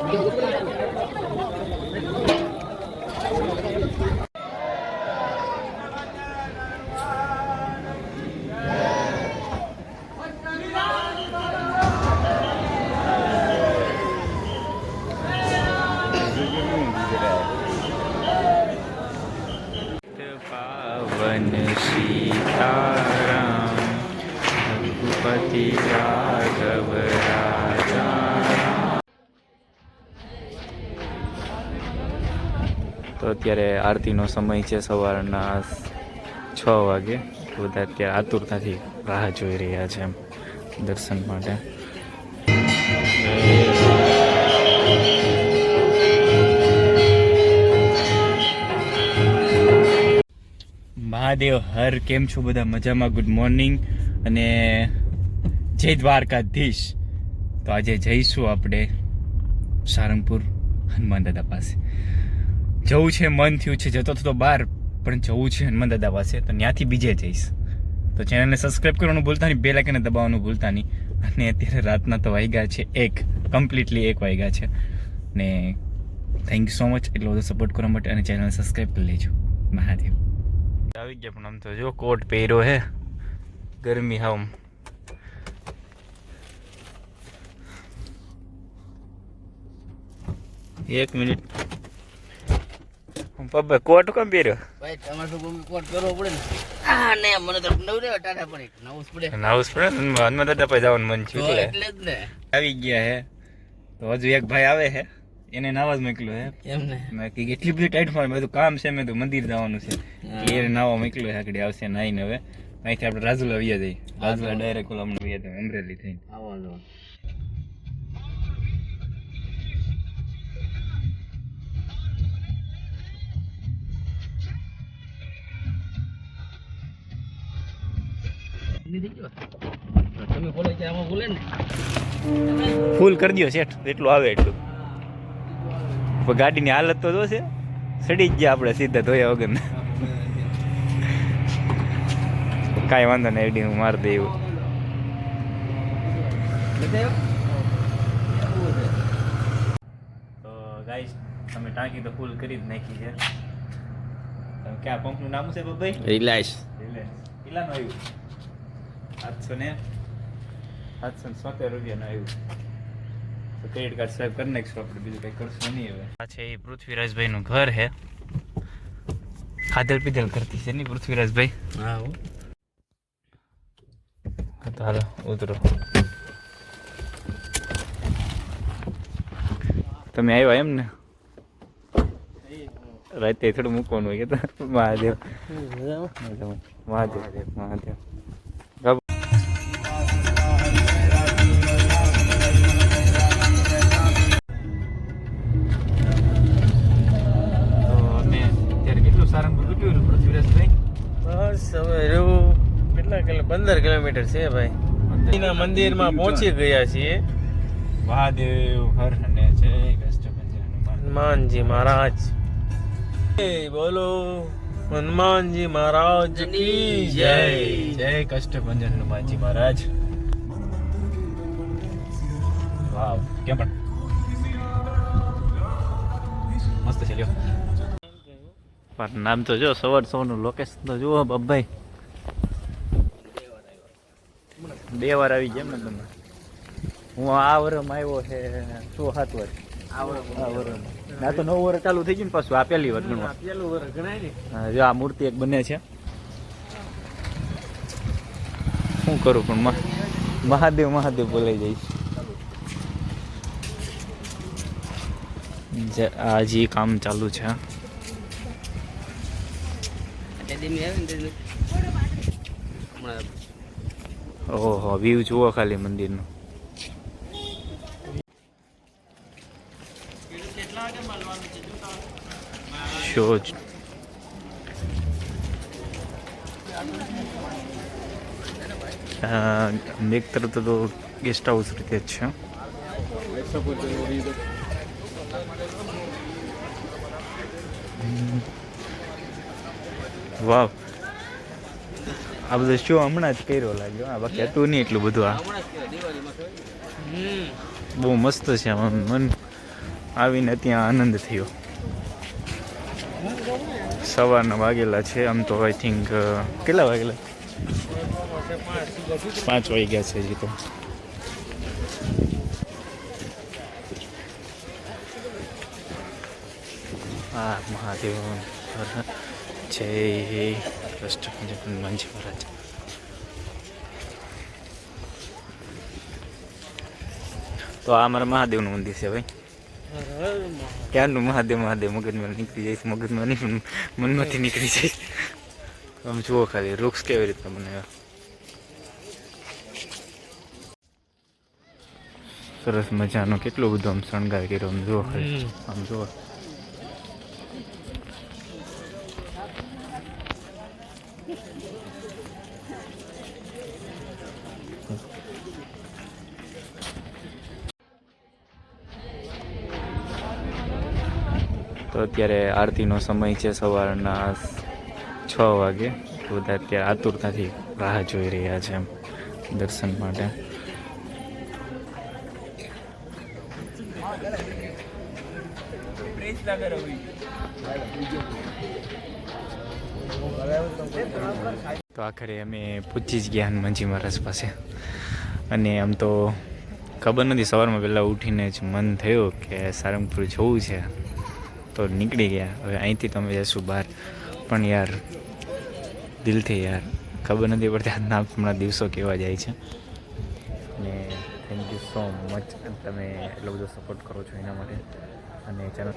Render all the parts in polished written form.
પાવન સીતારામ રઘુપતિ રાઘવ રાજા. તો અત્યારે આરતીનો સમય છે સવારના 6 વાગે. બધા અત્યારે આતુરતાથી રાહ જોઈ રહ્યા છે એમ દર્શન માટે. મહાદેવ હર, કેમ છો બધા? મજામાં? ગુડ મોર્નિંગ અને જય દ્વારકાધીશ. તો આજે જઈશું આપણે સારંગપુર હનુમાન દાદા પાસે. જવું છે, મન થયું છે, જતો થતો બહાર, પણ જવું છે હનુમાન દાદા પાસે, તો ત્યાંથી બીજે જઈશ. તો ચેનલને સબસ્ક્રાઈબ કરવાનું ભૂલતા નહીં, બેલ આઇકનને દબાવવાનું ભૂલતા નહીં. અને અત્યારે રાતના તો વાગ્યા છે 1, કમ્પ્લીટલી 1 વાગ્યા છે. ને થેન્ક યુ સો મચ એટલો બધો સપોર્ટ કરવા માટે, અને ચેનલને સબસ્ક્રાઈબ કરી લેજો. મહાદેવ. આવી ગયા, પણ આમ તો જો કોટ પહેર્યો હે, ગરમી હાવ. એક મિનિટ, પપ્પા કોટ કેમ પહેર્યો? ભાઈ તમારે તો કોટ કરવો પડે ને. હા ને, મને તો નવ રે ટાટા પડે, નવું પડે. હનુમાન દાદા પાસે જવાનું મન છે એટલે જ ને. આવી ગયા હે. તો હજુ એક ભાઈ આવે હે, એને નાવા જ મોકલ્યો હે. એમ ને, મેં કીધું એટલી બધી ટાઈટ માં બધું કામ છે, મેં તો મંદિર જવાનું છે. એ નાવા મોકલ્યો હે, આગળ આવશે નાઈને. હવે અહીંથી આપણે રાજુલા વ્યા જઈએ. રાજુલા ડાયરેક્ટ ઓલા અમને વ્યા જાય અમરેલી થઈને. આવવાનું. તમે બોલે કે આમાં બોલે ને ફૂલ કરી દો સેટ, એટલું આવે એટલું. ગાડીની હાલત તો જોશે, સડી જ ગયા આપણે સીધા ધોયા વગર. કાંઈ વાંધો નહીં, એડી હું મારી દે એવું. તો ગાઈસ, તમે ટાંકી તો ફૂલ કરી જ નાખી છે. ક્યાં પંપનું નામ છે ભાઈ? રિલાયન્સ. કેટલાનું આવ્યું? 770 રૂપિયાનું આવ્યું. તો ક્રેડિટ કાર્ડ સ્વાઈપ કરી નાખશું આપણે, બીજું કંઈ કરશું નહીં હવે. આ છે એ પૃથ્વીરાજભાઈનું ઘર હે. ખાધલ પીધલ કરતી છે ને પૃથ્વીરાજભાઈ? હા. તો હાલો ઉતરો. તમે આવ્યા એમ ને? રાતે થોડું મૂકવાનું હોય કે મહાદેવ મહાદેવ મહાદેવ. કેટલા 15 કિલોમીટર છે ભાઈ. મંદિરમાં પહોંચી ગયા છીએ. મહાદેવ હર અને જય હનુમાનજી મહારાજ. બોલો હનુમાનજી મહારાજ કી જય. જય કષ્ટભંજન હનુમાનજી મહારાજ. વાવ, કેમ પણ મસ્ત છે લ્યો. પણ નામ તો જો સવારનું લોકેશન તો જુઓ બાપભાઈ. 2 વાર આવી ગયા એમ ને તમે? હું આ વરમાં આવ્યો છે 6-7 વાર. આ વરમાં ના તો 9 વર્ષ ચાલુ થઈ ગયું ને પાછું. આ પહેલી વાર ગણવા. પેલું વર્ષ ગણાય ને. હા, જો આ મૂર્તિ એક બને છે. શું કરું પણ મહાદેવ મહાદેવ બોલાઈ જાય. હજી કામ ચાલુ છે. ઓહો, વ્યૂ જુઓ ખાલી મંદિરનું. શોજ એક તરફ તો ગેસ્ટ હાઉસ રીતે જ છે. વાવ, આ બધું શું હમણાં જ કર્યો લાગ્યો. આ બાકી હતું નહીં એટલું બધું. આ બહુ મસ્ત છે. મન આવીને ત્યાં આનંદ થયો. સવારના વાગેલા છે આમ તો આઈ થિંક કેટલા વાગેલા 5 વાગ્યા છે હજી તો. આ મહાદેવ જય હનુમાનજી મહારાજ. તો આ અમારા મહાદેવનું મંદિર છે ભાઈ. ક્યારનું મહાદેવ મહાદેવ મગજમાં નીકળી જાય છે, મગજમાં નહીં પણ મનમાંથી નીકળી જાય. આમ જુઓ ખાલી વૃક્ષ કેવી રીતના બનાવ્યા, સરસ મજાનો. કેટલું બધું આમ શણગાર કર્યો, આમ જુઓ ખાલી, આમ જુઓ. તો અત્યારે આરતીનો સમય છે સવારના 6 વાગે. બધા અત્યારે આતુરતાથી રાહ જોઈ રહ્યા છે એમ દર્શન માટે. તો આખરે અમે પૂછી જ ગયા હનુમાનજી મહારાજ પાસે. અને આમ તો ખબર નથી, સવારમાં પહેલાં ઉઠીને જ મન થયું કે સારંગપુર જવું છે તો નીકળી ગયા. હવે અહીંથી તમે જશું બહાર, પણ યાર દિલથી યાર ખબર નથી પડતી આજના હમણાં દિવસો કેવા જાય છે. અને થેન્ક યુ સો મચ, તમે એટલો બધો સપોર્ટ કરો છો એના માટે. અને ચેનલ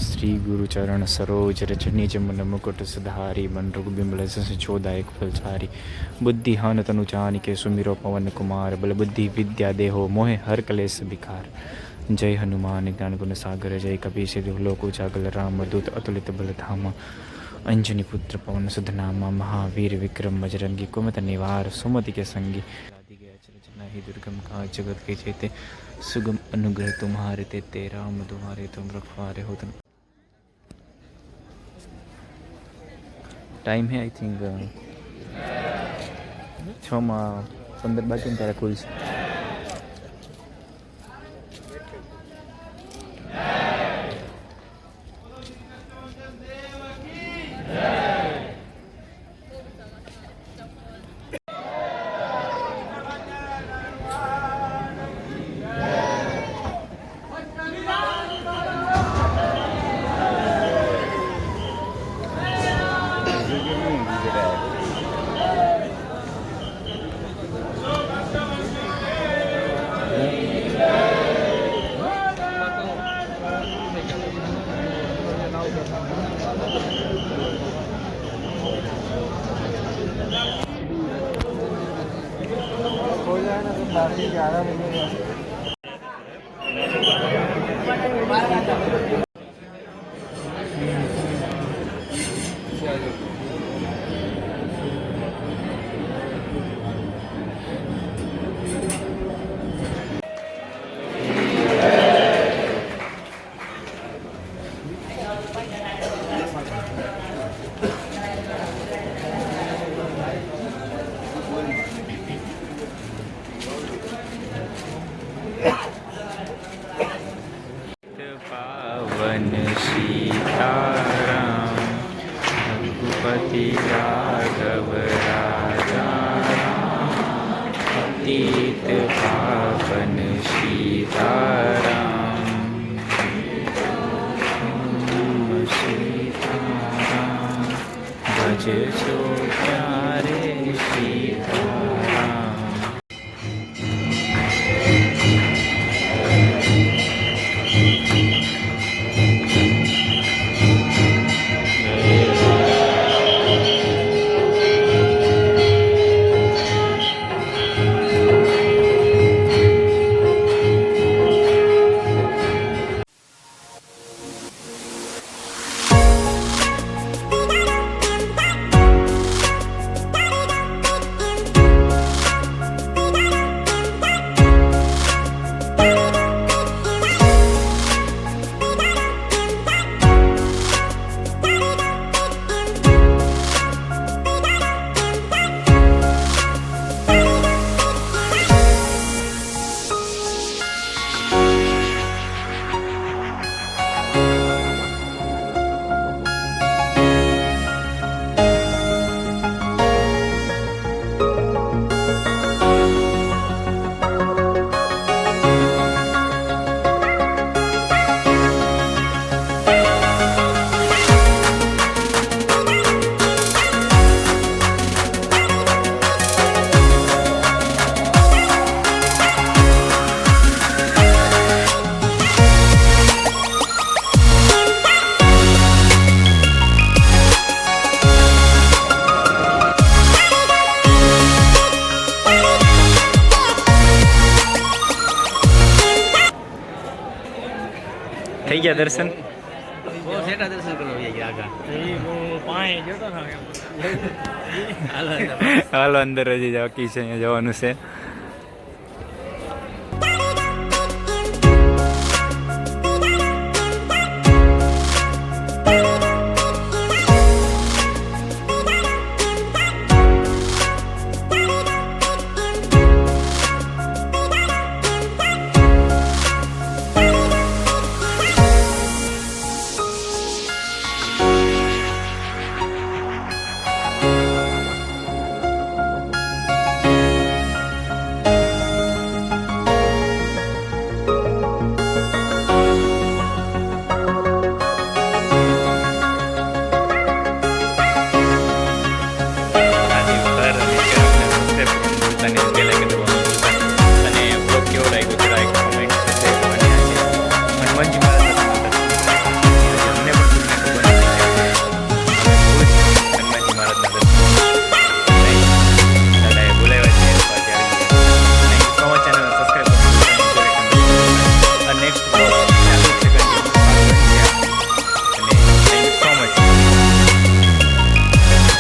શ્રી ગુરુચરણ સરોજ રજની જમન મુકુટ સુધારી મન રઘુબિમલ ચોદાયક ફલચારી બુદ્ધિ હન તનુ ચાનિકે સુમિરો પવન કુમાર બલ બુદ્ધિ વિદ્યા દેહો મોહે હર કલેશ વિકાર. જય હનુમાન જ્ઞાન ગુણ સાગર જય કપી સિદ્ધ લોકો જાગલ રામ દૂત અતુલિત બલધામ અંજની પુત્ર પવન સુધનામા મહાવીર વિક્રમ बजरंगी कुमत निवार सुमति के संगी आदि गया चरचना ही दुर्गम का जगत के चेते सुगम अनुग्रह तुम्हारे ते राम तुम्हारे तुम रखवारे हो. टाइम है आई थिंक 6:15 બાકી તારા કુલ છે. पावन सीताराम रघुपति राघव राजा पतित पावन सीताराम सीताराम भज सो प्यारे सीताराम. થઈ ગયા દર્શન બહુ સેટા દર્શન કરવા આવી ગયા આગળ. પાણી જતો ને હાલો હાલો અંદર હજી બાકી છે અહીંયા જવાનું છે